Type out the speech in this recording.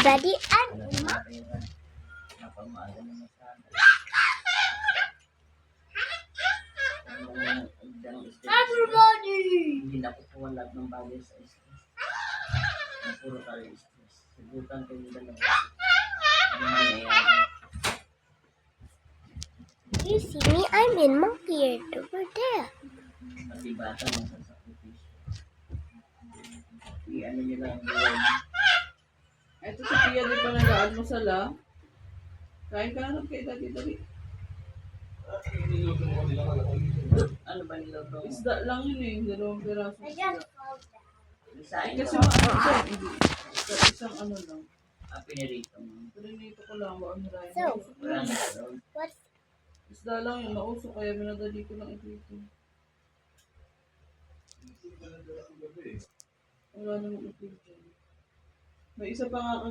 Daddy and Mama. Everybody! Hindi na po lahat ng bagay sa stress. Puro tayo stress. Subukan kayo dalawa. Ano mangyayari? You see me? I'm in monkey ear over there. Pati bata ng sasakripisyo. I-ano nyo lang ang buhay. Ito si Pia, di pa nag-aalmusal ah. Kain ka na kay Daddy Daddy. Ano ba niluto mo? Isda lang yun eh, 2 piraso I isda. just called that. Isain Kasi mo. maano dyan, hindi. Isang ano lang. Pinirito mo. Pinito ko lang, wala nila So, Wala na sa loob. what's Isda lang yun, nauso kaya minadali ko lang ito. Wala namang ito dyan. May isa pa nga